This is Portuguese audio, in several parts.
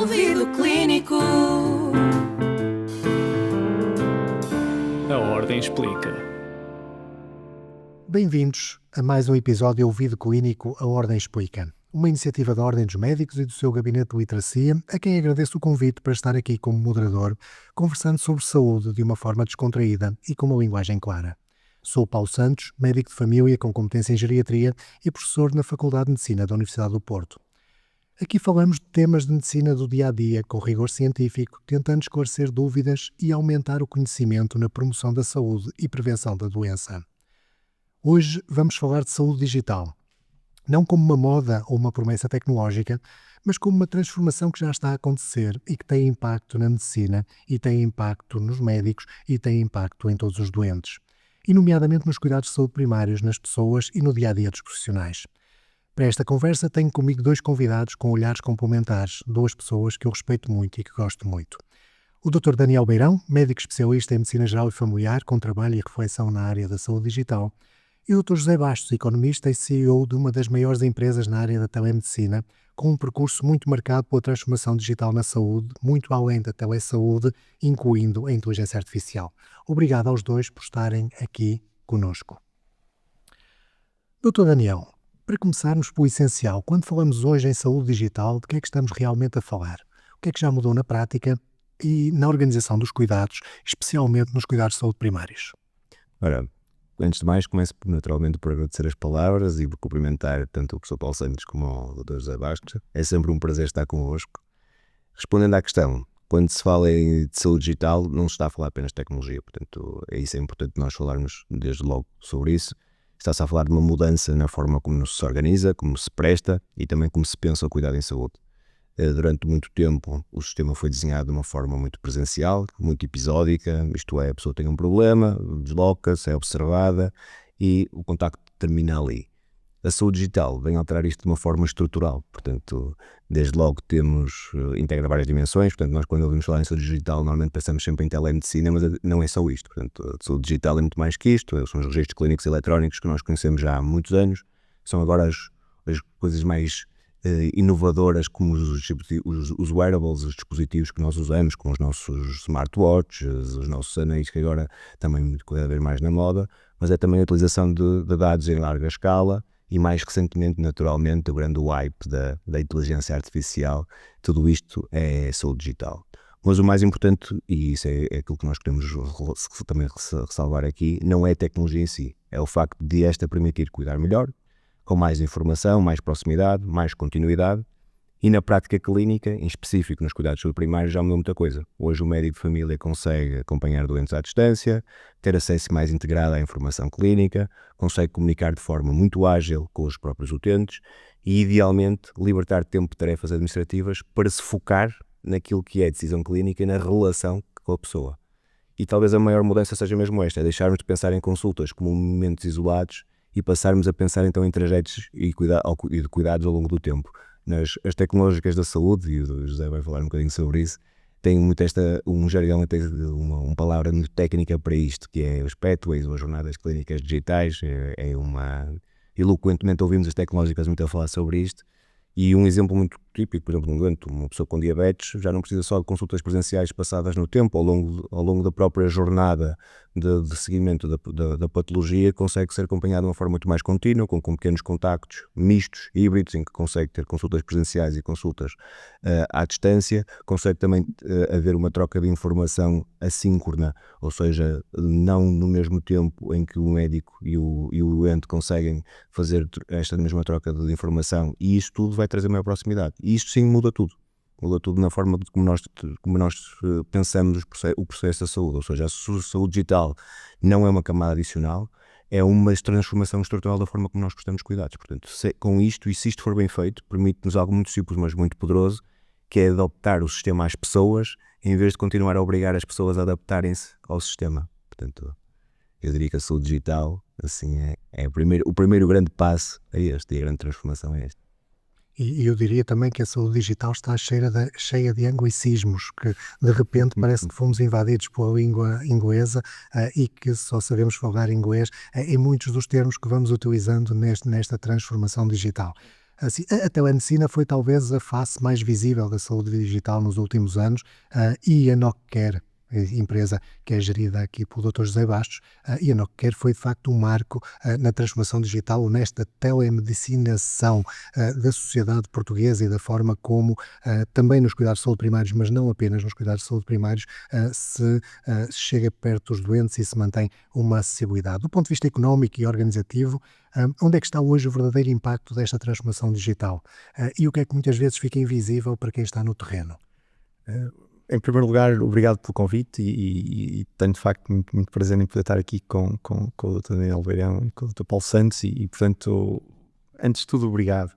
Ouvido Clínico. A Ordem Explica. Bem-vindos a mais um episódio Ouvido Clínico, A Ordem Explica. Uma iniciativa da Ordem dos Médicos e do seu Gabinete de Literacia, a quem agradeço o convite para estar aqui como moderador, conversando sobre saúde de uma forma descontraída e com uma linguagem clara. Sou Paulo Santos, médico de família com competência em geriatria e professor na Faculdade de Medicina da Universidade do Porto. Aqui falamos de temas de medicina do dia-a-dia com rigor científico, tentando esclarecer dúvidas e aumentar o conhecimento na promoção da saúde e prevenção da doença. Hoje vamos falar de saúde digital, não como uma moda ou uma promessa tecnológica, mas como uma transformação que já está a acontecer e que tem impacto na medicina e tem impacto nos médicos e tem impacto em todos os doentes, e nomeadamente nos cuidados de saúde primários nas pessoas e no dia-a-dia dos profissionais. Para esta conversa tenho comigo dois convidados com olhares complementares, duas pessoas que eu respeito muito e que gosto muito. O Dr. Daniel Beirão, médico especialista em Medicina Geral e Familiar, com trabalho e reflexão na área da saúde digital, e o Dr. José Bastos, economista e CEO de uma das maiores empresas na área da telemedicina, com um percurso muito marcado pela transformação digital na saúde, muito além da telesaúde, incluindo a inteligência artificial. Obrigado aos dois por estarem aqui conosco. Dr. Daniel, para começarmos pelo essencial, quando falamos hoje em saúde digital, de que é que estamos realmente a falar? O que é que já mudou na prática e na organização dos cuidados, especialmente nos cuidados de saúde primários? Ora, antes de mais, começo naturalmente por agradecer as palavras e por cumprimentar tanto o professor Paulo Santos como o Dr. José Bastos. É sempre um prazer estar convosco. Respondendo à questão, quando se fala de saúde digital, não se está a falar apenas de tecnologia, portanto, é importante nós falarmos desde logo sobre isso. Está-se a falar de uma mudança na forma como se organiza, como se presta e também como se pensa o cuidado em saúde. Durante muito tempo o sistema foi desenhado de uma forma muito presencial, muito episódica, isto é, a pessoa tem um problema, desloca-se, é observada e o contacto termina ali. A saúde digital vem alterar isto de uma forma estrutural, portanto, desde logo integra várias dimensões, portanto, nós quando ouvimos falar em saúde digital normalmente pensamos sempre em telemedicina, mas não é só isto, portanto, a saúde digital é muito mais que isto, são os registros clínicos eletrónicos que nós conhecemos já há muitos anos, são agora as coisas mais inovadoras como os wearables, os dispositivos que nós usamos, como os nossos smartwatches, os nossos anéis que agora também cada vez mais na moda, mas é também a utilização de dados em larga escala e mais recentemente, naturalmente, o grande hype da inteligência artificial, tudo isto é saúde digital. Mas o mais importante, e isso é aquilo que nós queremos também ressalvar aqui, não é a tecnologia em si, é o facto de esta permitir cuidar melhor, com mais informação, mais proximidade, mais continuidade, e na prática clínica, em específico nos cuidados primários, já mudou muita coisa. Hoje o médico de família consegue acompanhar doentes à distância, ter acesso mais integrado à informação clínica, consegue comunicar de forma muito ágil com os próprios utentes e, idealmente, libertar tempo de tarefas administrativas para se focar naquilo que é a decisão clínica e na relação com a pessoa. E talvez a maior mudança seja mesmo esta, é deixarmos de pensar em consultas como momentos isolados e passarmos a pensar então em trajetos e de cuidados ao longo do tempo. As tecnológicas da saúde, e o José vai falar um bocadinho sobre isso, tem muito um jargão, uma palavra muito técnica para isto, que é os pathways, ou as jornadas clínicas digitais, eloquentemente ouvimos as tecnológicas muito a falar sobre isto, e um exemplo muito típico, por exemplo, uma pessoa com diabetes já não precisa só de consultas presenciais passadas no tempo, ao longo da própria jornada de seguimento da patologia, consegue ser acompanhado de uma forma muito mais contínua, com pequenos contactos mistos, híbridos, em que consegue ter consultas presenciais e consultas à distância, consegue também haver uma troca de informação assíncrona, ou seja, não no mesmo tempo em que o médico e o doente conseguem fazer esta mesma troca de informação, e isso tudo vai trazer maior proximidade. E isto sim muda tudo na forma de como nós pensamos o processo da saúde, ou seja, a saúde digital não é uma camada adicional, é uma transformação estrutural da forma como nós prestamos cuidados. Portanto, com isto, e se isto for bem feito, permite-nos algo muito simples, mas muito poderoso, que é adaptar o sistema às pessoas, em vez de continuar a obrigar as pessoas a adaptarem-se ao sistema. Portanto, eu diria que a saúde digital assim, é o primeiro grande passo a este, e a grande transformação é esta. E eu diria também que a saúde digital está cheia de anglicismos, que de repente parece que fomos invadidos pela língua inglesa e que só sabemos falar inglês em muitos dos termos que vamos utilizando nesta transformação digital. Assim, a telemedicina foi talvez a face mais visível da saúde digital nos últimos anos, e a NocCare, a empresa que é gerida aqui pelo Dr. José Bastos, e a NocCare foi de facto um marco na transformação digital, nesta telemedicinação da sociedade portuguesa e da forma como também nos cuidados de saúde primários, mas não apenas nos cuidados de saúde primários, se chega perto dos doentes e se mantém uma acessibilidade. Do ponto de vista económico e organizativo, onde é que está hoje o verdadeiro impacto desta transformação digital? E o que é que muitas vezes fica invisível para quem está no terreno? Em primeiro lugar, obrigado pelo convite e tenho de facto muito prazer em poder estar aqui com o Dr. Daniel Beirão e com o Dr. Paulo Santos e portanto, antes de tudo, obrigado.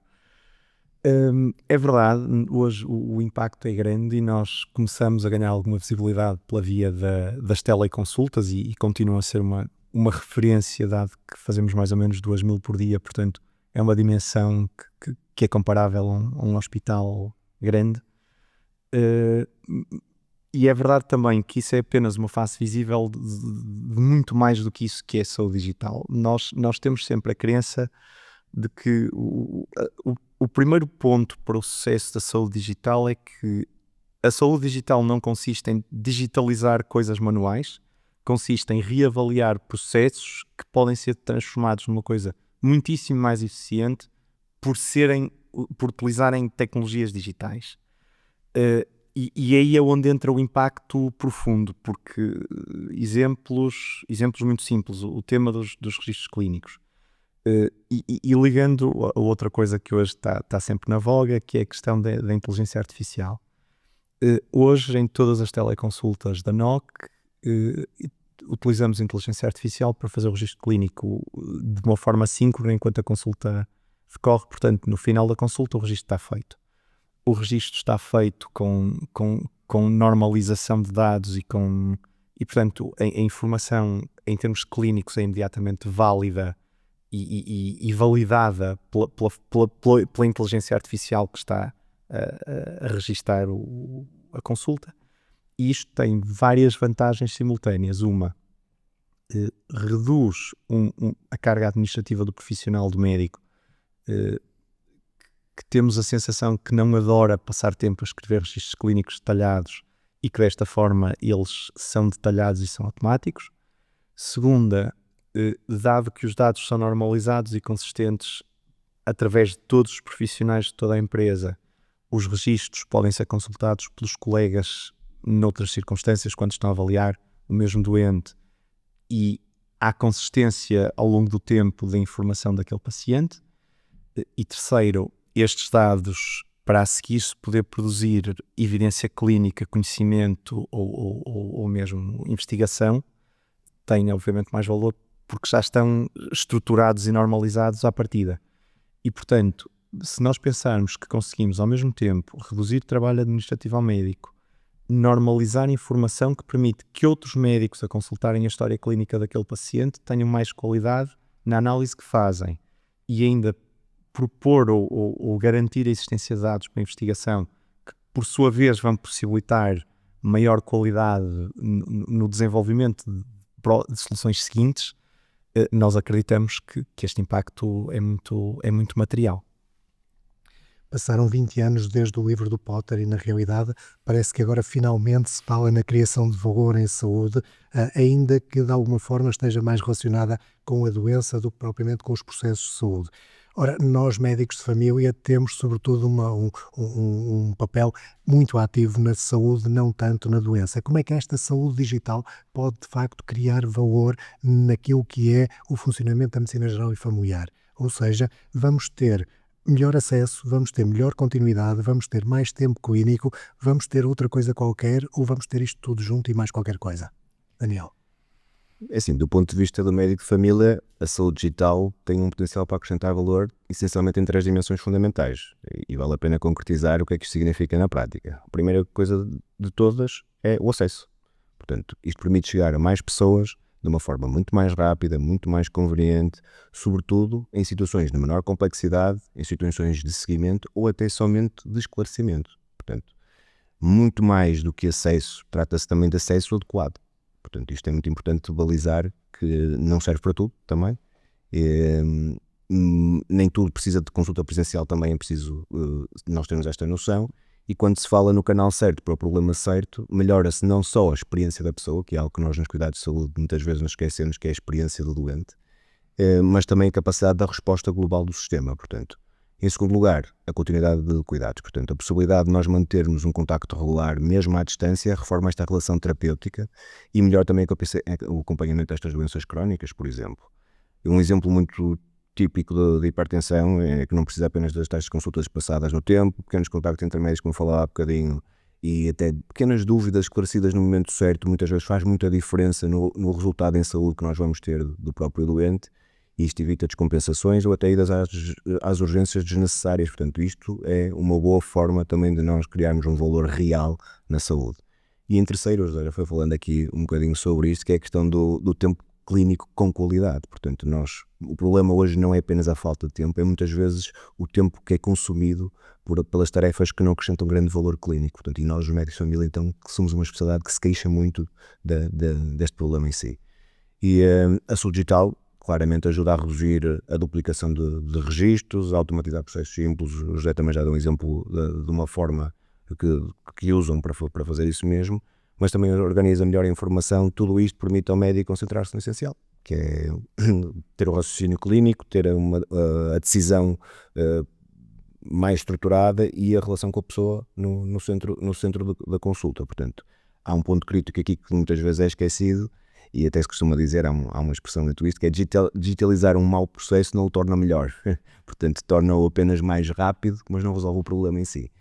É verdade, hoje o impacto é grande e nós começamos a ganhar alguma visibilidade pela via das teleconsultas e continua a ser uma referência, dado que fazemos mais ou menos 2.000 por dia, portanto é uma dimensão que é comparável a um hospital grande. E é verdade também que isso é apenas uma face visível de muito mais do que isso que é saúde digital. Nós temos sempre a crença de que o primeiro ponto para o sucesso da saúde digital é que a saúde digital não consiste em digitalizar coisas manuais, consiste em reavaliar processos que podem ser transformados numa coisa muitíssimo mais eficiente por utilizarem tecnologias digitais. E aí é onde entra o impacto profundo, porque exemplos muito simples, o tema dos registros clínicos. E ligando a outra coisa que hoje está sempre na voga, que é a questão da inteligência artificial. Hoje, em todas as teleconsultas da NOC, utilizamos a inteligência artificial para fazer o registro clínico de uma forma síncrona enquanto a consulta decorre. Portanto, no final da consulta, o registro está feito. O registro está feito com normalização de dados e portanto, a informação em termos clínicos é imediatamente válida e validada pela inteligência artificial que está a registar a consulta. E isto tem várias vantagens simultâneas. Uma, reduz a carga administrativa do profissional, do médico, que temos a sensação que não adora passar tempo a escrever registros clínicos detalhados e que desta forma eles são detalhados e são automáticos. Segunda, dado que os dados são normalizados e consistentes através de todos os profissionais de toda a empresa, os registros podem ser consultados pelos colegas noutras circunstâncias quando estão a avaliar o mesmo doente e há consistência ao longo do tempo da informação daquele paciente. E terceiro, estes dados, para a seguir se poder produzir evidência clínica, conhecimento ou mesmo investigação, têm obviamente mais valor porque já estão estruturados e normalizados à partida. E portanto, se nós pensarmos que conseguimos ao mesmo tempo reduzir trabalho administrativo ao médico, normalizar informação que permite que outros médicos a consultarem a história clínica daquele paciente tenham mais qualidade na análise que fazem e ainda propor ou garantir a existência de dados para a investigação que, por sua vez, vão possibilitar maior qualidade no desenvolvimento de soluções seguintes, nós acreditamos que este impacto é muito material. Passaram 20 anos desde o livro do Potter e, na realidade, parece que agora finalmente se fala na criação de valor em saúde, ainda que de alguma forma esteja mais relacionada com a doença do que propriamente com os processos de saúde. Ora, nós médicos de família temos sobretudo um papel muito ativo na saúde, não tanto na doença. Como é que esta saúde digital pode de facto criar valor naquilo que é o funcionamento da medicina geral e familiar? Ou seja, vamos ter melhor acesso, vamos ter melhor continuidade, vamos ter mais tempo clínico, vamos ter outra coisa qualquer ou vamos ter isto tudo junto e mais qualquer coisa? Daniel. É assim, do ponto de vista do médico de família, a saúde digital tem um potencial para acrescentar valor essencialmente em 3 dimensões fundamentais e vale a pena concretizar o que é que isto significa na prática. A primeira coisa de todas é o acesso. Portanto, isto permite chegar a mais pessoas de uma forma muito mais rápida, muito mais conveniente, sobretudo em situações de menor complexidade, em situações de seguimento ou até somente de esclarecimento. Portanto, muito mais do que acesso, trata-se também de acesso adequado. Portanto, isto é muito importante balizar, que não serve para tudo também. nem tudo precisa de consulta presencial, também é preciso nós termos esta noção. E quando se fala no canal certo para o problema certo, melhora-se não só a experiência da pessoa, que é algo que nós nos cuidados de saúde muitas vezes nos esquecemos, que é a experiência do doente, mas também a capacidade da resposta global do sistema. Portanto, em segundo lugar, a continuidade de cuidados. Portanto, a possibilidade de nós mantermos um contacto regular, mesmo à distância, reforma esta relação terapêutica e melhor também o acompanhamento destas doenças crónicas, por exemplo. Um exemplo muito típico de hipertensão é que não precisa apenas das tais consultas passadas no tempo, pequenos contactos intermédios, como falava há bocadinho, e até pequenas dúvidas esclarecidas no momento certo, muitas vezes faz muita diferença no resultado em saúde que nós vamos ter do próprio doente, e isto evita descompensações ou até idas às urgências desnecessárias. Portanto, isto é uma boa forma também de nós criarmos um valor real na saúde. E em terceiro, já foi falando aqui um bocadinho sobre isto, que é a questão do tempo clínico com qualidade. Portanto, o problema hoje não é apenas a falta de tempo, é muitas vezes o tempo que é consumido pelas tarefas que não acrescentam grande valor clínico. Portanto, e nós, os médicos de família, então, que somos uma especialidade que se queixa muito deste problema em si. E a saúde digital claramente ajuda a reduzir a duplicação de registros, a automatizar processos simples. O José também já deu um exemplo de uma forma que usam para fazer isso mesmo, mas também organiza melhor a informação. Tudo isto permite ao médico concentrar-se no essencial, que é ter o raciocínio clínico, ter a decisão mais estruturada e a relação com a pessoa no centro da consulta. Portanto, há um ponto crítico aqui que muitas vezes é esquecido, e até se costuma dizer, há uma expressão muito isto, que é digitalizar um mau processo não o torna melhor. Portanto, torna-o apenas mais rápido, mas não resolve o problema em si.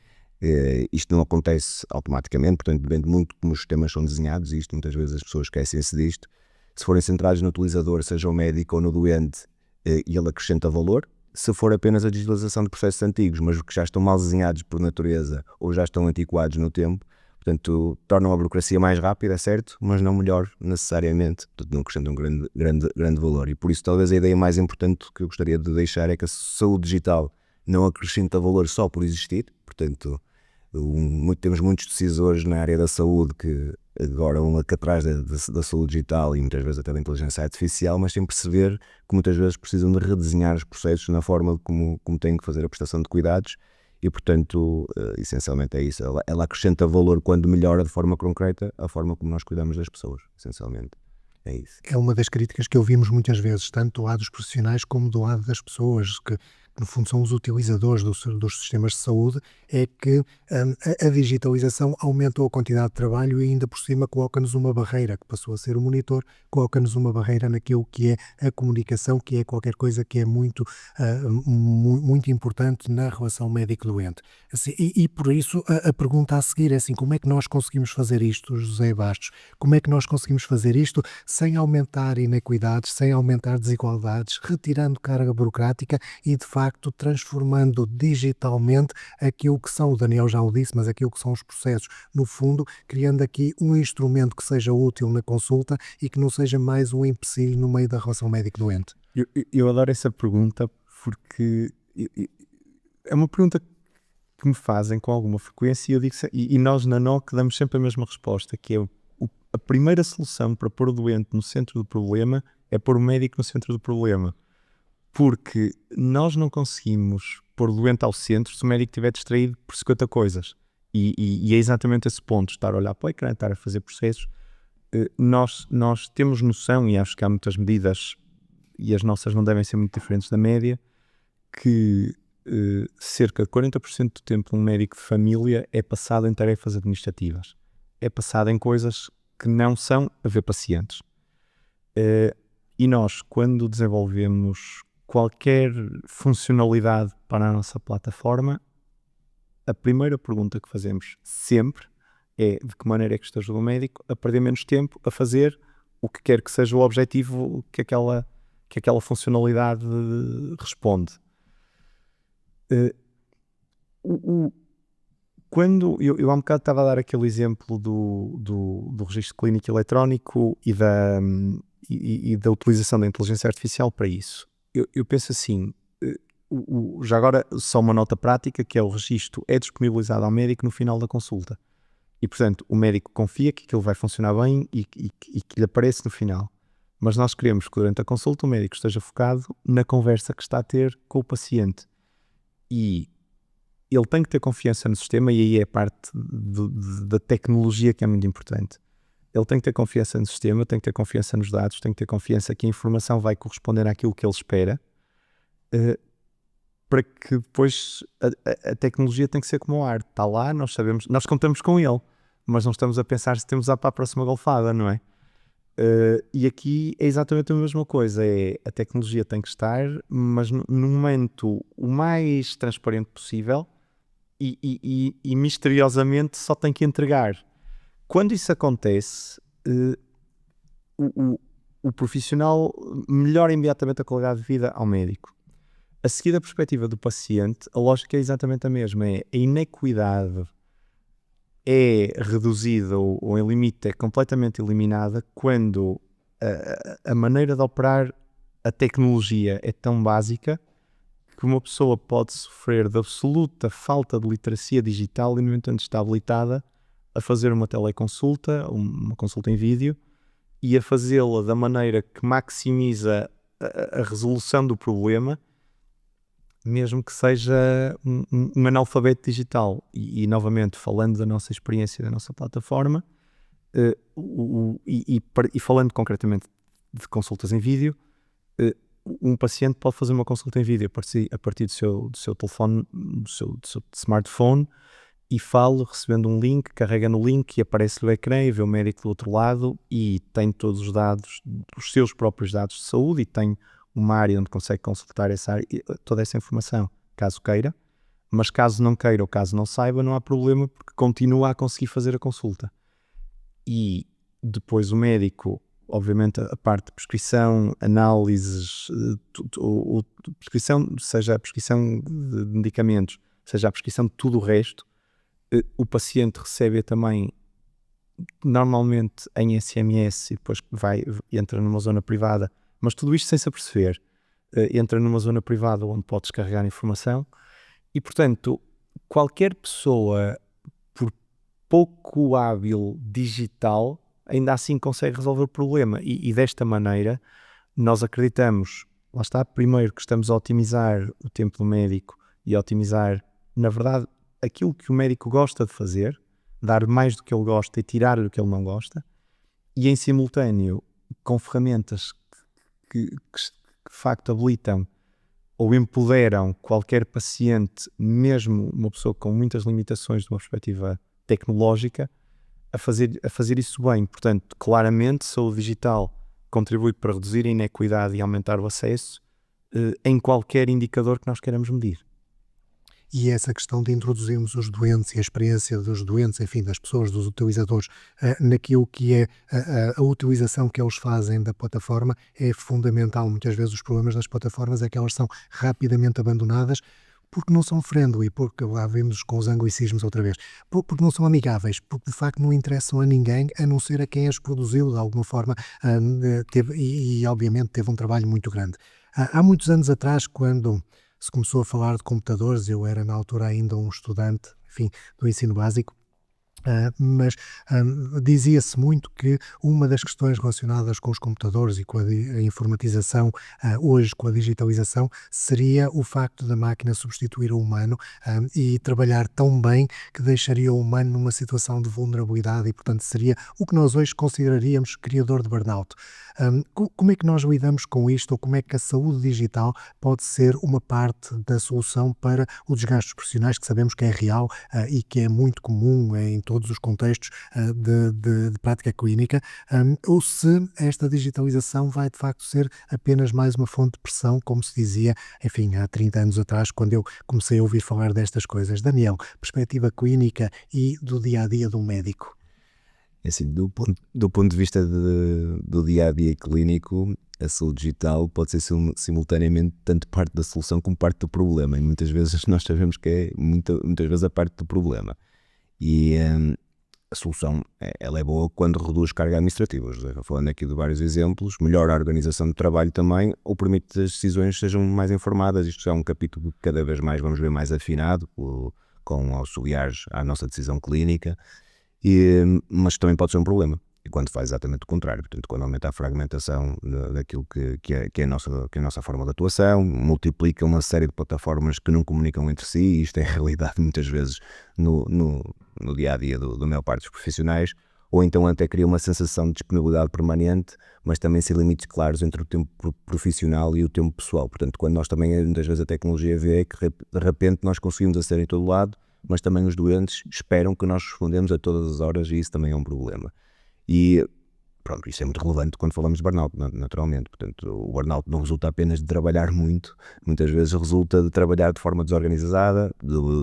Isto não acontece automaticamente, portanto depende muito de como os sistemas são desenhados, e isto muitas vezes as pessoas esquecem-se disto. Se forem centrados no utilizador, seja o médico ou no doente, e ele acrescenta valor. Se for apenas a digitalização de processos antigos, mas que já estão mal desenhados por natureza ou já estão antiquados no tempo, portanto, tornam a burocracia mais rápida, é certo, mas não melhor necessariamente, portanto, não acrescentam um grande valor. E por isso talvez a ideia mais importante que eu gostaria de deixar é que a saúde digital não acrescenta valor só por existir. Portanto, temos muitos decisores na área da saúde que agora vão atrás da saúde digital e muitas vezes até da inteligência artificial, mas sem perceber que muitas vezes precisam de redesenhar os processos na forma como têm que fazer a prestação de cuidados. E, portanto, essencialmente é isso. Ela acrescenta valor quando melhora de forma concreta a forma como nós cuidamos das pessoas, essencialmente. É isso. É uma das críticas que ouvimos muitas vezes, tanto do lado dos profissionais como do lado das pessoas, que no fundo são os utilizadores dos sistemas de saúde, é que a digitalização aumentou a quantidade de trabalho e ainda por cima coloca-nos uma barreira, que passou a ser o monitor, coloca-nos uma barreira naquilo que é a comunicação, que é qualquer coisa que é muito importante na relação médico-doente. Assim, e por isso a pergunta a seguir é assim, como é que nós conseguimos fazer isto, José Bastos? Como é que nós conseguimos fazer isto sem aumentar inequidades, sem aumentar desigualdades, retirando carga burocrática e, de facto, transformando digitalmente aquilo que são, o Daniel já o disse, mas aquilo que são os processos, no fundo, criando aqui um instrumento que seja útil na consulta e que não seja mais um empecilho no meio da relação médico-doente? Eu adoro essa pergunta porque é uma pergunta que me fazem com alguma frequência e eu digo, e nós na NOC damos sempre a mesma resposta, que é a primeira solução para pôr o doente no centro do problema é pôr o médico no centro do problema. Porque nós não conseguimos pôr o doente ao centro se o médico estiver distraído por 50 coisas. E é exatamente esse ponto, estar a olhar para o ecrã, estar a fazer processos. Nós temos noção, e acho que há muitas medidas, e as nossas não devem ser muito diferentes da média, que cerca de 40% do tempo de um médico de família é passado em tarefas administrativas. É passado em coisas que não são a ver pacientes. E nós, quando desenvolvemos qualquer funcionalidade para a nossa plataforma, a primeira pergunta que fazemos sempre é de que maneira é que isto ajuda o médico a perder menos tempo a fazer o que quer que seja o objetivo que aquela funcionalidade responde. Quando eu há um bocado estava a dar aquele exemplo do registro clínico eletrónico e da utilização da inteligência artificial para isso. Eu penso assim, já agora só uma nota prática, que é o registro é disponibilizado ao médico no final da consulta. E, portanto, o médico confia que aquilo vai funcionar bem e que lhe aparece no final. Mas nós queremos que durante a consulta o médico esteja focado na conversa que está a ter com o paciente. E ele tem que ter confiança no sistema, e aí é parte da tecnologia que é muito importante. Ele tem que ter confiança no sistema, tem que ter confiança nos dados, tem que ter confiança que a informação vai corresponder àquilo que ele espera, para que depois a tecnologia tem que ser como a arte. Está lá, nós sabemos, nós contamos com ele, mas não estamos a pensar se temos para a próxima golfada, não é? E aqui é exatamente a mesma coisa, a tecnologia tem que estar, mas no momento o mais transparente possível, e misteriosamente só tem que entregar. Quando isso acontece, o profissional melhora imediatamente a qualidade de vida ao médico. A seguir da perspectiva do paciente, a lógica é exatamente a mesma, a inequidade é reduzida ou em limite é completamente eliminada quando a maneira de operar a tecnologia é tão básica que uma pessoa pode sofrer de absoluta falta de literacia digital e no entanto está habilitada a fazer uma teleconsulta, uma consulta em vídeo, e a fazê-la da maneira que maximiza a resolução do problema, mesmo que seja um analfabeto digital. E novamente, falando da nossa experiência da nossa plataforma, e falando concretamente de consultas em vídeo, um paciente pode fazer uma consulta em vídeo a partir do seu telefone, do seu smartphone, e recebendo um link, carrega no link e aparece-lhe o ecrã e vê o médico do outro lado e tem todos os dados, os seus próprios dados de saúde, e tem uma área onde consegue consultar toda essa informação, caso queira. Mas caso não queira ou caso não saiba, não há problema, porque continua a conseguir fazer a consulta. E depois o médico, obviamente a parte de prescrição, análises, prescrição, seja a prescrição de medicamentos, seja a prescrição de tudo o resto, o paciente recebe também normalmente em SMS e depois entra numa zona privada, mas tudo isto sem se aperceber. Entra numa zona privada onde pode descarregar informação e, portanto, qualquer pessoa, por pouco hábil digital, ainda assim consegue resolver o problema. E desta maneira, nós acreditamos, lá está, primeiro que estamos a otimizar o tempo do médico e a otimizar, na verdade, aquilo que o médico gosta de fazer, dar mais do que ele gosta e tirar do que ele não gosta, e em simultâneo, com ferramentas que de facto habilitam ou empoderam qualquer paciente, mesmo uma pessoa com muitas limitações de uma perspectiva tecnológica, a fazer isso bem. Portanto, claramente, saúde digital contribui para reduzir a inequidade e aumentar o acesso em qualquer indicador que nós queiramos medir. E essa questão de introduzirmos os doentes e a experiência dos doentes, enfim, das pessoas, dos utilizadores, naquilo que é a utilização que eles fazem da plataforma é fundamental. Muitas vezes os problemas das plataformas é que elas são rapidamente abandonadas porque não são friendly, porque lá vemos com os anglicismos outra vez, porque não são amigáveis, porque de facto não interessam a ninguém, a não ser a quem as produziu de alguma forma, e obviamente teve um trabalho muito grande. Há muitos anos atrás, quando se começou a falar de computadores, eu era na altura ainda um estudante, enfim, do ensino básico, mas dizia-se muito que uma das questões relacionadas com os computadores e com a informatização, hoje com a digitalização, seria o facto da máquina substituir o humano e trabalhar tão bem que deixaria o humano numa situação de vulnerabilidade e, portanto, seria o que nós hoje consideraríamos criador de burnout. Como é que nós lidamos com isto, ou como é que a saúde digital pode ser uma parte da solução para o desgaste dos profissionais, que sabemos que é real e que é muito comum em todos os contextos de prática clínica, ou se esta digitalização vai de facto ser apenas mais uma fonte de pressão, como se dizia, enfim, há 30 anos atrás, quando eu comecei a ouvir falar destas coisas. Daniel, perspectiva clínica e do dia-a-dia do médico. Assim, do ponto de vista do dia-a-dia clínico, a saúde digital pode ser simultaneamente tanto parte da solução como parte do problema, e muitas vezes nós sabemos que é muitas vezes a parte do problema. E a solução ela é boa quando reduz carga administrativa. Falando aqui de vários exemplos, melhora a organização do trabalho também, ou permite que as decisões sejam mais informadas. Isto é um capítulo que cada vez mais vamos ver mais afinado, com auxiliares à nossa decisão clínica, mas também pode ser um problema. E quando faz exatamente o contrário, portanto, quando aumenta a fragmentação daquilo que é a nossa forma de atuação, multiplica uma série de plataformas que não comunicam entre si, e isto é a realidade muitas vezes no dia-a-dia da maior parte dos profissionais, ou então até cria uma sensação de disponibilidade permanente, mas também sem limites claros entre o tempo profissional e o tempo pessoal. Portanto, quando nós também, muitas vezes a tecnologia vê que de repente nós conseguimos aceder em todo lado, mas também os doentes esperam que nós respondemos a todas as horas, e isso também é um problema. E pronto, isso é muito relevante quando falamos de burnout, naturalmente. Portanto, o burnout não resulta apenas de trabalhar muito, muitas vezes resulta de trabalhar de forma desorganizada,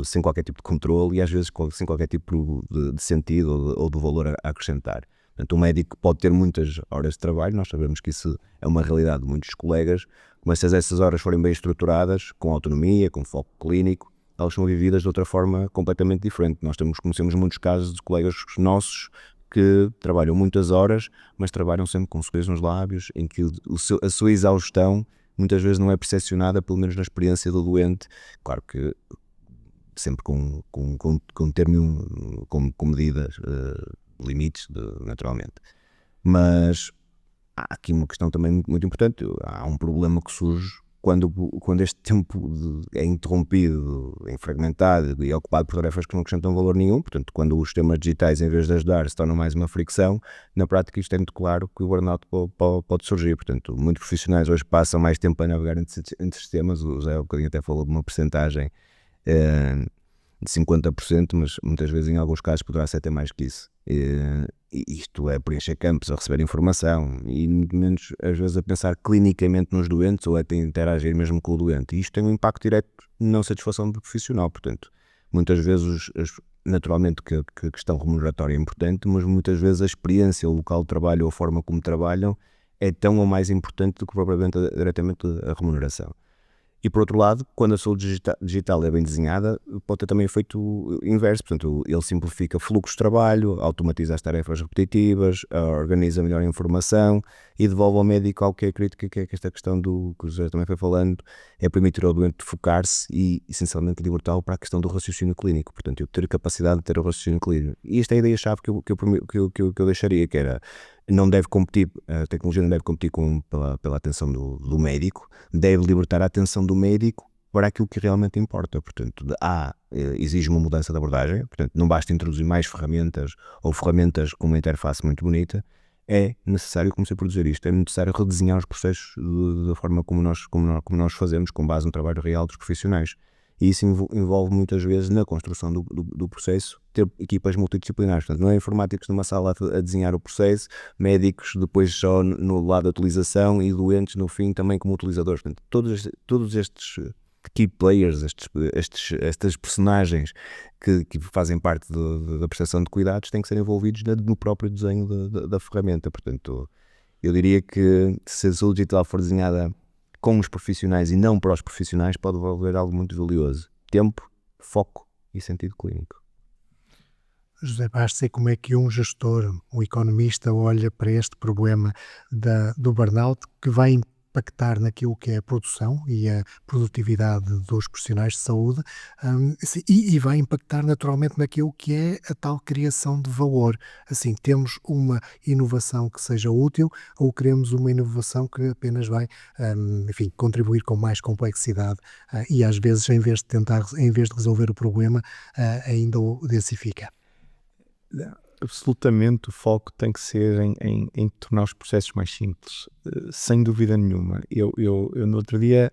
sem qualquer tipo de controle, e às vezes sem qualquer tipo de sentido ou de valor a acrescentar. Portanto, um médico pode ter muitas horas de trabalho, nós sabemos que isso é uma realidade de muitos colegas, mas se essas horas forem bem estruturadas, com autonomia, com foco clínico, elas são vividas de outra forma completamente diferente. Nós conhecemos muitos casos de colegas nossos que trabalham muitas horas, mas trabalham sempre com um sorriso nos lábios, em que a sua exaustão muitas vezes não é percepcionada, pelo menos na experiência do doente. Claro que sempre com medidas, limites, naturalmente. Mas há aqui uma questão também muito importante. Há um problema que surge quando este tempo é interrompido, é fragmentado e é ocupado por tarefas que não acrescentam valor nenhum. Portanto, quando os sistemas digitais, em vez de ajudar, se tornam mais uma fricção, na prática isto é muito claro que o burnout pode surgir. Portanto, muitos profissionais hoje passam mais tempo a navegar entre sistemas. O Zé, um bocadinho até falou de uma percentagem de 50%, mas muitas vezes em alguns casos poderá ser até mais que isso. Isto é preencher campos, a receber informação, e muito menos às vezes a pensar clinicamente nos doentes, ou até interagir mesmo com o doente. E isto tem um impacto direto na satisfação do profissional. Portanto, muitas vezes naturalmente que a questão remuneratória é importante, mas muitas vezes a experiência, o local de trabalho ou a forma como trabalham é tão ou mais importante do que propriamente diretamente a remuneração. E por outro lado, quando a saúde digital é bem desenhada, pode ter também efeito inverso. Portanto, ele simplifica fluxos de trabalho, automatiza as tarefas repetitivas, organiza melhor a informação e devolve ao médico algo que é crítico, que é esta questão do que o José também foi falando, é permitir ao doente focar-se e essencialmente libertá-lo para a questão do raciocínio clínico. Portanto, eu ter a capacidade de ter o raciocínio clínico. E esta é a ideia-chave que eu deixaria, que era: não deve competir, a tecnologia não deve competir pela atenção do médico, deve libertar a atenção do médico para aquilo que realmente importa. Portanto, exige uma mudança de abordagem. Portanto, não basta introduzir mais ferramentas ou ferramentas com uma interface muito bonita. É necessário começar a produzir isto, é necessário redesenhar os processos da forma como nós fazemos, com base no trabalho real dos profissionais. E isso envolve muitas vezes, na construção do processo, ter equipas multidisciplinares. Portanto, não é informáticos numa sala a desenhar o processo, médicos depois só no lado da utilização e doentes no fim também como utilizadores. Portanto, todos estes key players, estas personagens que fazem parte da prestação de cuidados, têm que ser envolvidos no próprio desenho da ferramenta. Portanto, eu diria que se a saúde digital for desenhada com os profissionais e não para os profissionais, pode envolver algo muito valioso: tempo, foco e sentido clínico. José Bastos, como é que um gestor, um economista, olha para este problema do burnout, que vai impactar naquilo que é a produção e a produtividade dos profissionais de saúde, e vai impactar naturalmente naquilo que é a tal criação de valor? Assim, temos uma inovação que seja útil, ou queremos uma inovação que apenas vai, contribuir com mais complexidade, e às vezes, em vez de resolver o problema, ainda o densifica? Absolutamente, o foco tem que ser em tornar os processos mais simples, sem dúvida nenhuma. Eu no outro dia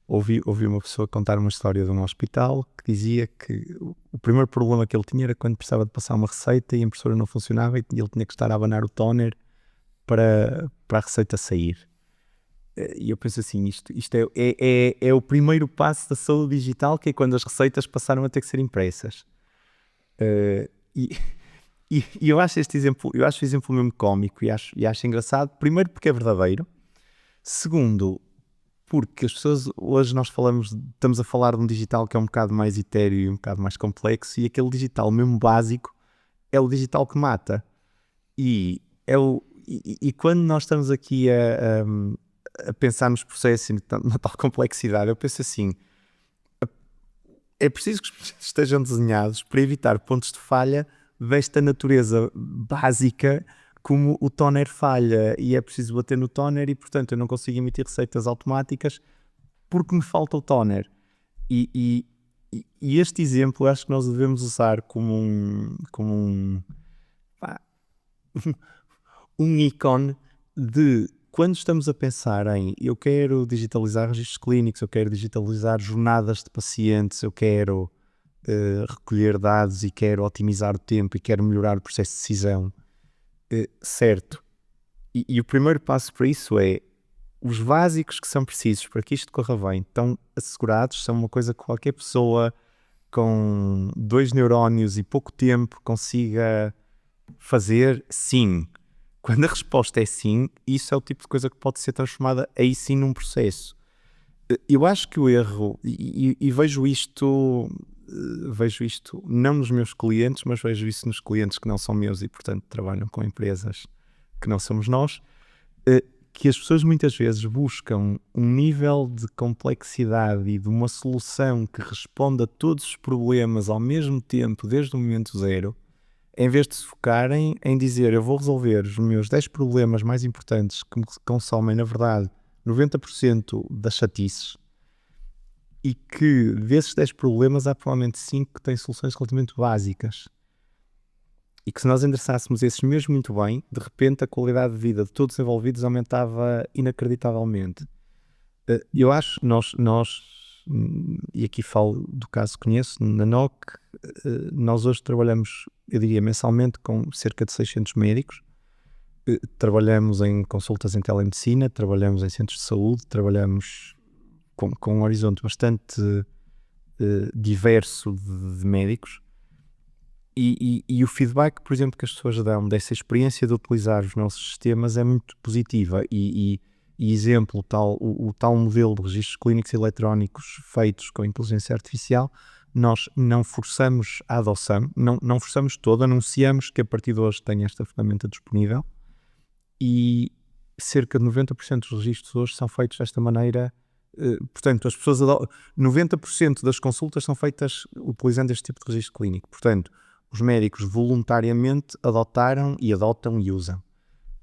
ouvi uma pessoa contar uma história de um hospital que dizia que o primeiro problema que ele tinha era quando precisava de passar uma receita e a impressora não funcionava e ele tinha que estar a abanar o toner para a receita sair. E eu penso assim, isto é o primeiro passo da saúde digital, que é quando as receitas passaram a ter que ser impressas. E eu acho o exemplo mesmo cómico e acho engraçado. Primeiro, porque é verdadeiro. Segundo, porque as pessoas, hoje estamos a falar de um digital que é um bocado mais etéreo e um bocado mais complexo, e aquele digital mesmo básico é o digital que mata. E quando nós estamos aqui a pensar nos processos e na tal complexidade, eu penso assim: é preciso que os processos estejam desenhados para evitar pontos de falha desta natureza básica, como o toner falha e é preciso bater no toner e, portanto, eu não consigo emitir receitas automáticas porque me falta o toner. E este exemplo eu acho que nós devemos usar como um ícone de quando estamos a pensar em eu quero digitalizar registros clínicos, eu quero digitalizar jornadas de pacientes, eu quero recolher dados e quero otimizar o tempo e quero melhorar o processo de decisão, certo. E o primeiro passo para isso é os básicos que são precisos para que isto corra bem, estão assegurados, são uma coisa que qualquer pessoa com 2 neurónios e pouco tempo consiga fazer, sim. Quando a resposta é sim, isso é o tipo de coisa que pode ser transformada aí sim num processo. Eu acho que o erro, e vejo isto não nos meus clientes, mas vejo isso nos clientes que não são meus e, portanto, trabalham com empresas que não somos nós, que as pessoas muitas vezes buscam um nível de complexidade e de uma solução que responda a todos os problemas ao mesmo tempo, desde o momento zero, em vez de se focarem em dizer eu vou resolver os meus 10 problemas mais importantes que me consomem, na verdade, 90% das chatices, e que desses 10 problemas há provavelmente 5 que têm soluções relativamente básicas. E que se nós endereçássemos esses mesmo muito bem, de repente a qualidade de vida de todos os envolvidos aumentava inacreditavelmente. Eu acho, nós, e aqui falo do caso que conheço, na NOC, nós hoje trabalhamos, eu diria, mensalmente com cerca de 600 médicos. Trabalhamos em consultas em telemedicina, trabalhamos em centros de saúde, trabalhamos com um horizonte bastante diverso de médicos. E o feedback, por exemplo, que as pessoas dão dessa experiência de utilizar os nossos sistemas é muito positiva. E exemplo, o tal modelo de registros clínicos eletrónicos feitos com inteligência artificial, nós não forçamos a adoção, não forçamos todo, anunciamos que a partir de hoje tem esta ferramenta disponível e cerca de 90% dos registros hoje são feitos desta maneira. Portanto, as pessoas 90% das consultas são feitas utilizando este tipo de registro clínico. Portanto, os médicos voluntariamente adotaram e adotam e usam.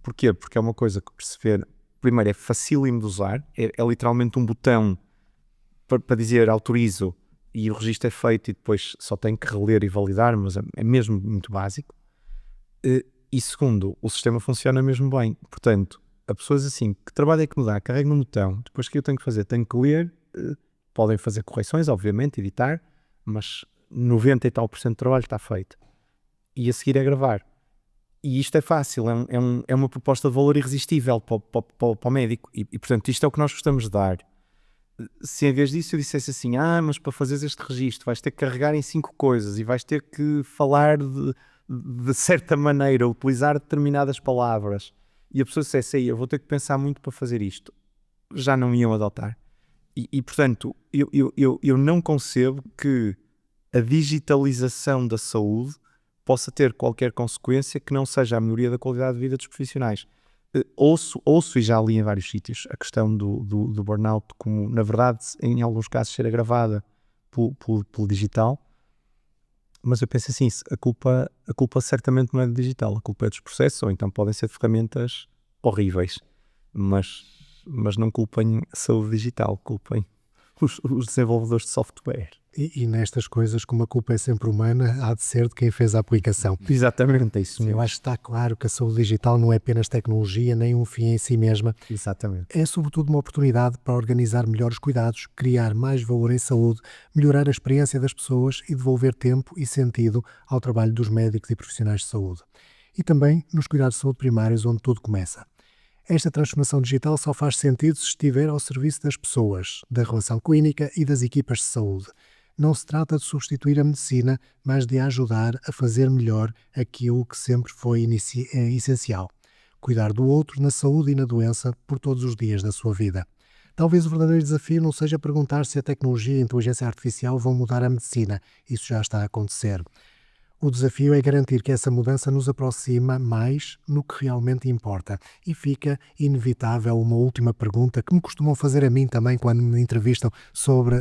Porquê? Porque é uma coisa que perceber, primeiro, é facílimo de usar, é literalmente um botão para dizer autorizo e o registro é feito e depois só tem que reler e validar, mas é mesmo muito básico. E segundo, o sistema funciona mesmo bem. Portanto, a pessoas assim, que trabalho é que me dá, carrego no botão, depois o que eu tenho que fazer? Tenho que ler, podem fazer correções, obviamente, editar, mas 90 e tal % de trabalho está feito. E a seguir é gravar. E isto é fácil, é uma proposta de valor irresistível para o médico. E, portanto, isto é o que nós gostamos de dar. Se em vez disso eu dissesse assim, mas para fazeres este registro vais ter que carregar em 5 coisas e vais ter que falar de certa maneira, utilizar determinadas palavras, e a pessoa dissesse, eu vou ter que pensar muito para fazer isto, já não iam adotar. E portanto, eu não concebo que a digitalização da saúde possa ter qualquer consequência que não seja a melhoria da qualidade de vida dos profissionais. Ouço e já li em vários sítios a questão do burnout como, na verdade, em alguns casos ser agravada pelo digital, mas eu penso assim, a culpa certamente não é do digital, a culpa é dos processos, ou então podem ser ferramentas horríveis, mas não culpem a saúde digital, culpem os desenvolvedores de software. E nestas coisas, como a culpa é sempre humana, há de ser de quem fez a aplicação. Exatamente, é isso mesmo. Eu acho que está claro que a saúde digital não é apenas tecnologia, nem um fim em si mesma. Exatamente. É sobretudo uma oportunidade para organizar melhor os cuidados, criar mais valor em saúde, melhorar a experiência das pessoas e devolver tempo e sentido ao trabalho dos médicos e profissionais de saúde. E também nos cuidados de saúde primários, onde tudo começa. Esta transformação digital só faz sentido se estiver ao serviço das pessoas, da relação clínica e das equipas de saúde. Não se trata de substituir a medicina, mas de a ajudar a fazer melhor aquilo que sempre foi essencial. Cuidar do outro na saúde e na doença por todos os dias da sua vida. Talvez o verdadeiro desafio não seja perguntar se a tecnologia e a inteligência artificial vão mudar a medicina. Isso já está a acontecer. O desafio é garantir que essa mudança nos aproxima mais no que realmente importa. E fica inevitável uma última pergunta que me costumam fazer a mim também quando me entrevistam sobre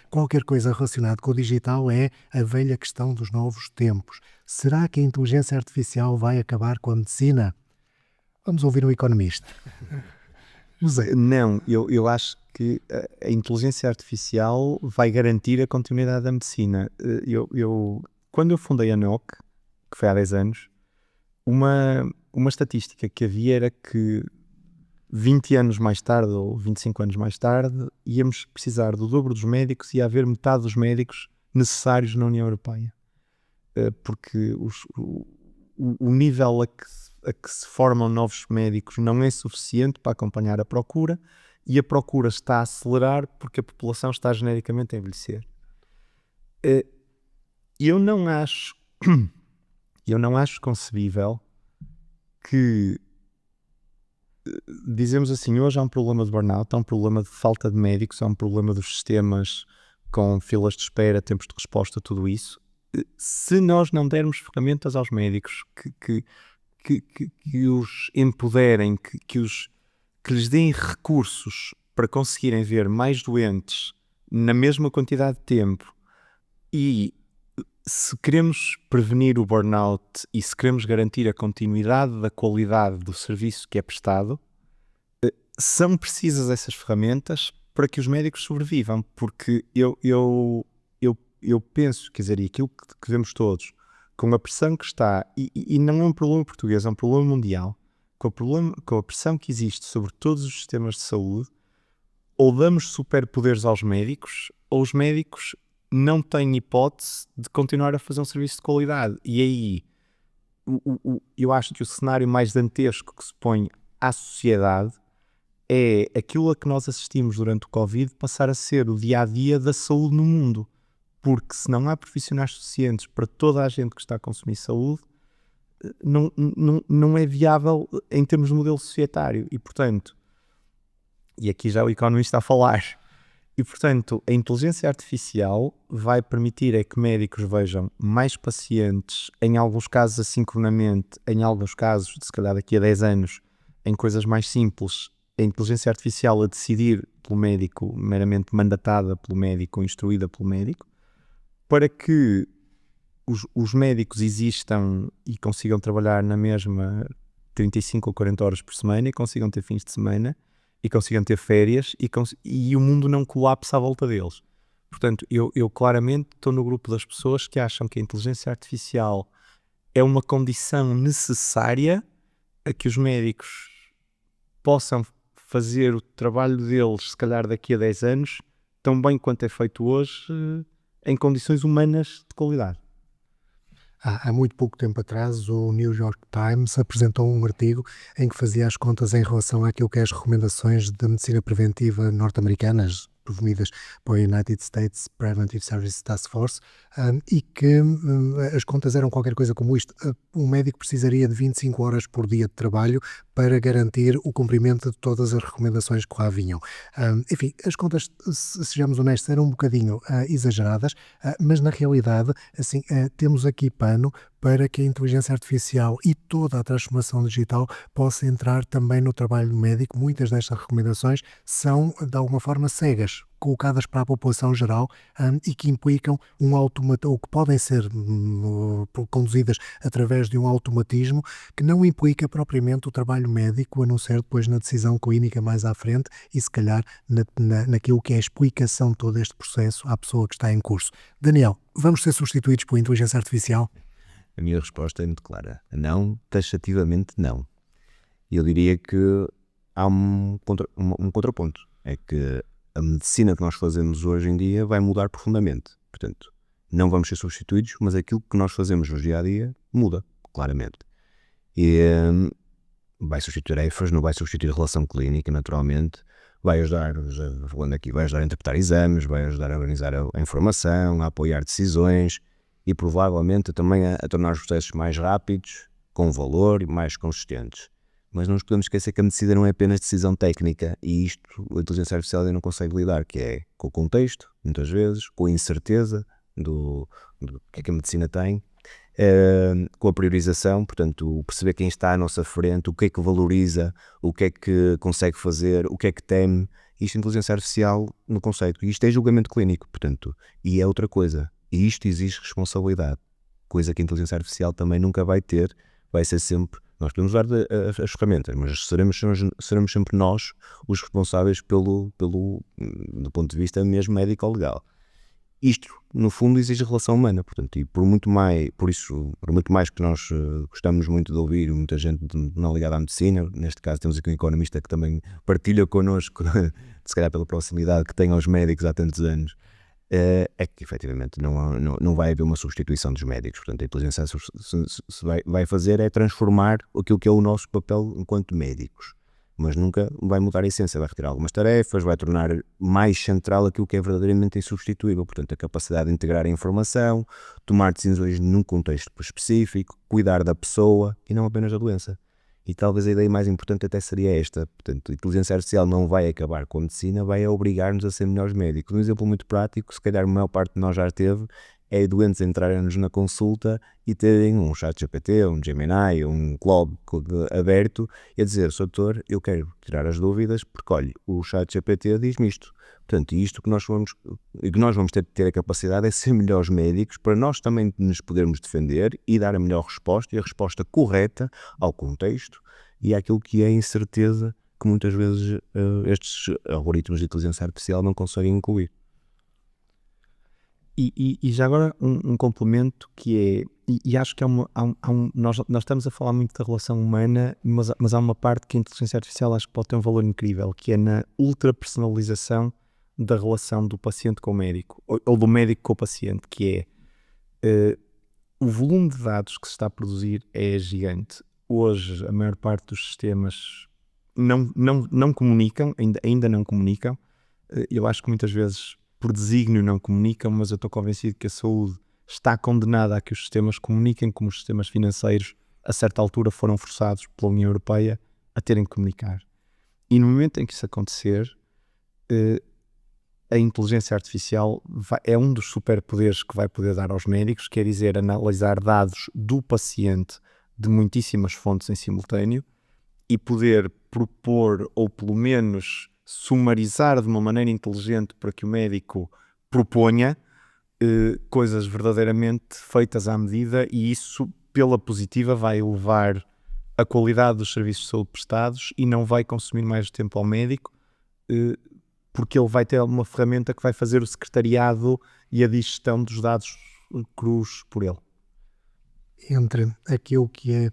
qualquer coisa relacionada com o digital, é a velha questão dos novos tempos. Será que a inteligência artificial vai acabar com a medicina? Vamos ouvir um economista. José. Não, eu acho que a inteligência artificial vai garantir a continuidade da medicina. Quando eu fundei a NOC, que foi há 10 anos, uma estatística que havia era que 20 anos mais tarde ou 25 anos mais tarde íamos precisar do dobro dos médicos e ia haver metade dos médicos necessários na União Europeia. Porque o nível a que se formam novos médicos não é suficiente para acompanhar a procura, e a procura está a acelerar porque a população está genericamente a envelhecer. Eu não acho concebível que, dizemos assim, hoje há um problema de burnout, há um problema de falta de médicos, há um problema dos sistemas com filas de espera, tempos de resposta, tudo isso. Se nós não dermos ferramentas aos médicos que os empoderem, que lhes deem recursos para conseguirem ver mais doentes na mesma quantidade de tempo, e se queremos prevenir o burnout e se queremos garantir a continuidade da qualidade do serviço que é prestado, são precisas essas ferramentas para que os médicos sobrevivam, porque eu penso, quer dizer, e aquilo que vemos todos, com a pressão que está, e não é um problema português, é um problema mundial, com a pressão que existe sobre todos os sistemas de saúde, ou damos superpoderes aos médicos, ou os médicos não têm hipótese de continuar a fazer um serviço de qualidade. E aí, eu acho que o cenário mais dantesco que se põe à sociedade é aquilo a que nós assistimos durante o Covid passar a ser o dia-a-dia da saúde no mundo. Porque se não há profissionais suficientes para toda a gente que está a consumir saúde, não é viável em termos de modelo societário. E, portanto, e aqui já o economista a falar, e, portanto, a inteligência artificial vai permitir é que médicos vejam mais pacientes, em alguns casos assincronamente, em alguns casos, se calhar daqui a 10 anos, em coisas mais simples, a inteligência artificial a decidir pelo médico, meramente mandatada pelo médico, instruída pelo médico, para que os médicos existam e consigam trabalhar na mesma 35 ou 40 horas por semana, e consigam ter fins de semana, e consigam ter férias, e o mundo não colapse à volta deles. Portanto, eu claramente estou no grupo das pessoas que acham que a inteligência artificial é uma condição necessária a que os médicos possam fazer o trabalho deles, se calhar daqui a 10 anos, tão bem quanto é feito hoje, em condições humanas de qualidade. Há muito pouco tempo atrás, o New York Times apresentou um artigo em que fazia as contas em relação àquilo que é as recomendações da medicina preventiva norte-americanas, promovidas pela United States Preventive Services Task Force, e que as contas eram qualquer coisa como isto. Um médico precisaria de 25 horas por dia de trabalho para garantir o cumprimento de todas as recomendações que lá vinham. Enfim, as contas, sejamos honestos, eram um bocadinho exageradas, mas na realidade, assim, temos aqui pano para que a inteligência artificial e toda a transformação digital possa entrar também no trabalho médico. Muitas destas recomendações são, de alguma forma, cegas, colocadas para a população geral, e que implicam ou que podem ser conduzidas através de um automatismo que não implica propriamente o trabalho médico, a não ser depois na decisão clínica mais à frente e se calhar naquilo que é a explicação de todo este processo à pessoa que está em curso. Daniel, vamos ser substituídos por inteligência artificial? A minha resposta é muito clara. Não, taxativamente não. Eu diria que há um contraponto. É que a medicina que nós fazemos hoje em dia vai mudar profundamente. Portanto, não vamos ser substituídos, mas aquilo que nós fazemos no dia a dia muda, claramente. E vai substituir EFAs, não vai substituir a relação clínica, naturalmente. Vai ajudar, falando aqui, vai ajudar a interpretar exames, vai ajudar a organizar a informação, a apoiar decisões e provavelmente também a tornar os processos mais rápidos, com valor e mais consistentes. Mas não nos podemos esquecer que a medicina não é apenas decisão técnica, e isto a inteligência artificial ainda não consegue lidar, que é com o contexto, muitas vezes, com a incerteza do que é que a medicina tem, com a priorização, portanto, perceber quem está à nossa frente, o que é que valoriza, o que é que consegue fazer, o que é que teme. Isto é inteligência artificial no conceito. Isto é julgamento clínico, portanto, e é outra coisa. E isto exige responsabilidade, coisa que a inteligência artificial também nunca vai ter, vai ser sempre, nós podemos usar as ferramentas, mas seremos sempre nós os responsáveis do ponto de vista mesmo médico-legal. Isto, no fundo, exige relação humana, portanto, e por muito mais que nós gostamos muito de ouvir muita gente não ligada à medicina, neste caso temos aqui um economista que também partilha connosco, se calhar pela proximidade que tem aos médicos há tantos anos, é que efetivamente não vai haver uma substituição dos médicos, portanto a inteligência vai fazer é transformar aquilo que é o nosso papel enquanto médicos, mas nunca vai mudar a essência, vai retirar algumas tarefas, vai tornar mais central aquilo que é verdadeiramente insubstituível, portanto a capacidade de integrar a informação, tomar decisões num contexto específico, cuidar da pessoa e não apenas da doença. E talvez a ideia mais importante até seria esta, portanto a inteligência artificial não vai acabar com a medicina, vai obrigar-nos a ser melhores médicos. Um exemplo muito prático, se calhar a maior parte de nós já teve, é doentes entrarem-nos na consulta e terem um ChatGPT, um Gemini, um Claude aberto e a dizer: "Sr. doutor, eu quero tirar as dúvidas porque, olha, o ChatGPT diz-me isto." Portanto, isto que nós vamos ter a capacidade é ser melhores médicos para nós também nos podermos defender e dar a melhor resposta e a resposta correta ao contexto e àquilo que é a incerteza que muitas vezes estes algoritmos de inteligência artificial não conseguem incluir. E já agora um complemento que é, e acho que nós estamos a falar muito da relação humana, mas há uma parte que a inteligência artificial acho que pode ter um valor incrível, que é na ultra-personalização da relação do paciente com o médico, ou do médico com o paciente, que é o volume de dados que se está a produzir é gigante. Hoje a maior parte dos sistemas não comunicam, ainda não comunicam. Eu acho que muitas vezes por desígnio não comunicam, mas eu estou convencido que a saúde está condenada a que os sistemas comuniquem, como os sistemas financeiros a certa altura foram forçados pela União Europeia a terem que comunicar. E no momento em que isso acontecer, a inteligência artificial é um dos superpoderes que vai poder dar aos médicos, quer dizer, analisar dados do paciente de muitíssimas fontes em simultâneo e poder propor, ou pelo menos sumarizar de uma maneira inteligente para que o médico proponha coisas verdadeiramente feitas à medida, e isso, pela positiva, vai elevar a qualidade dos serviços de saúde prestados e não vai consumir mais tempo ao médico, porque ele vai ter uma ferramenta que vai fazer o secretariado e a digestão dos dados crus por ele. Entre aquilo que é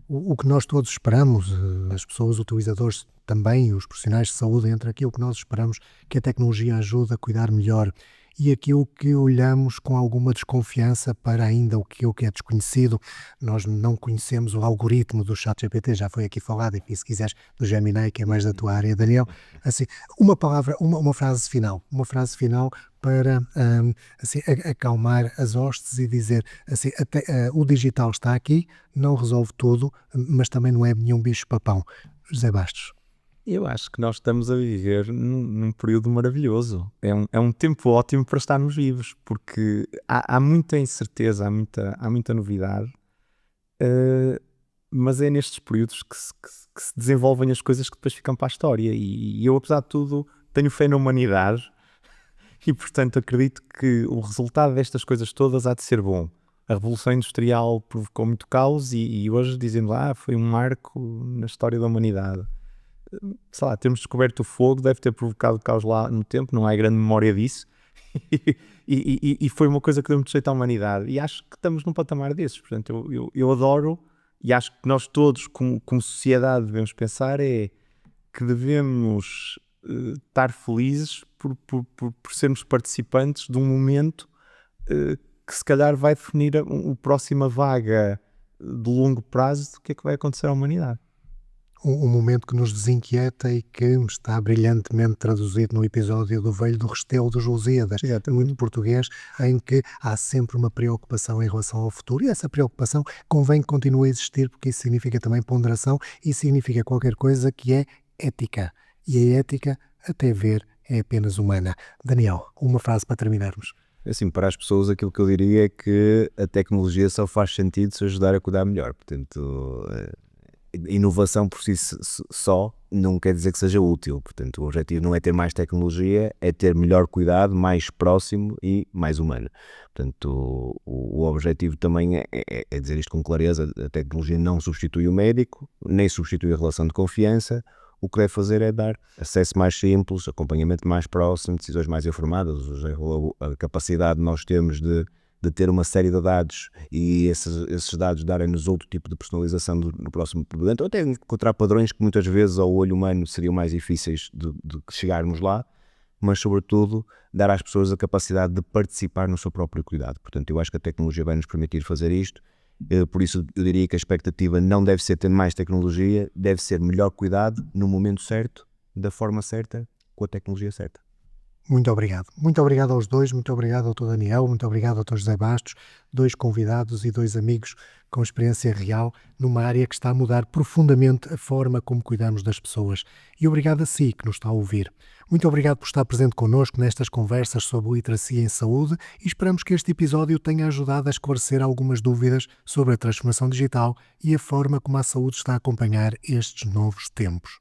o que nós todos esperamos, as pessoas, utilizadores também, os profissionais de saúde, entre aquilo que nós esperamos que a tecnologia ajude a cuidar melhor e aquilo que olhamos com alguma desconfiança para ainda o que é desconhecido. Nós não conhecemos o algoritmo do ChatGPT, já foi aqui falado, e se quiseres do Gemini, que é mais da tua área, Daniel. Assim, uma frase final para assim, acalmar as hostes e dizer assim, o digital está aqui, não resolve tudo, mas também não é nenhum bicho-papão. José Bastos. Eu acho que nós estamos a viver num período maravilhoso. É um tempo ótimo para estarmos vivos, porque há muita incerteza, há muita novidade, mas é nestes períodos que se desenvolvem as coisas que depois ficam para a história. E eu, apesar de tudo, tenho fé na humanidade e, portanto, acredito que o resultado destas coisas todas há de ser bom. A Revolução Industrial provocou muito caos e hoje dizem lá, foi um marco na história da humanidade. Sei lá, termos descoberto o fogo deve ter provocado caos lá no tempo, não há grande memória disso. e foi uma coisa que deu muito jeito à humanidade. E acho que estamos num patamar desses. Portanto, eu adoro, e acho que nós todos, como sociedade, devemos pensar é que devemos estar felizes por sermos participantes de um momento que se calhar vai definir a próxima vaga de longo prazo do que é que vai acontecer à humanidade. Um momento que nos desinquieta e que está brilhantemente traduzido no episódio do Velho do Restelo dos Lusíadas, muito português, em que há sempre uma preocupação em relação ao futuro, e essa preocupação convém que continue a existir, porque isso significa também ponderação e significa qualquer coisa que é ética, e a ética, até ver, é apenas humana. Daniel, uma frase para terminarmos. Assim, para as pessoas, aquilo que eu diria é que a tecnologia só faz sentido se ajudar a cuidar melhor. Portanto, inovação por si só não quer dizer que seja útil. Portanto, o objetivo não é ter mais tecnologia, é ter melhor cuidado, mais próximo e mais humano. Portanto, o objetivo também é dizer isto com clareza: a tecnologia não substitui o médico, nem substitui a relação de confiança. O que deve fazer é dar acesso mais simples, acompanhamento mais próximo, decisões mais informadas. A capacidade que nós temos de ter uma série de dados e esses dados darem-nos outro tipo de personalização no próximo doente, ou até encontrar padrões que muitas vezes ao olho humano seriam mais difíceis de chegarmos lá, mas sobretudo dar às pessoas a capacidade de participar no seu próprio cuidado. Portanto, eu acho que a tecnologia vai nos permitir fazer isto. Por isso eu diria que a expectativa não deve ser ter mais tecnologia, deve ser melhor cuidado no momento certo, da forma certa, com a tecnologia certa. Muito obrigado. Muito obrigado aos dois, muito obrigado ao Dr. Daniel, muito obrigado ao Dr. José Bastos, 2 convidados e 2 amigos com experiência real numa área que está a mudar profundamente a forma como cuidamos das pessoas. E obrigado a si que nos está a ouvir. Muito obrigado por estar presente connosco nestas conversas sobre literacia em saúde e esperamos que este episódio tenha ajudado a esclarecer algumas dúvidas sobre a transformação digital e a forma como a saúde está a acompanhar estes novos tempos.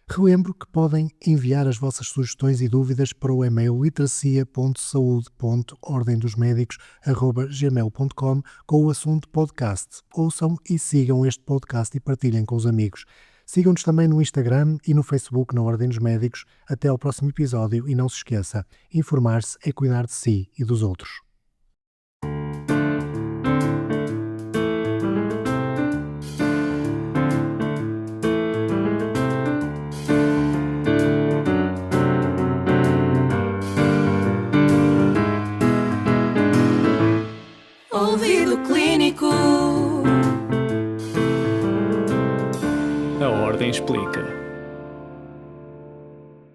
Relembro que podem enviar as vossas sugestões e dúvidas para o e-mail literacia.saúde.ordemdosmédicos@gmail.com com o assunto podcast. Ouçam e sigam este podcast e partilhem com os amigos. Sigam-nos também no Instagram e no Facebook na Ordem dos Médicos. Até ao próximo episódio e não se esqueça, informar-se é cuidar de si e dos outros. Ouvido clínico. A Ordem Explica.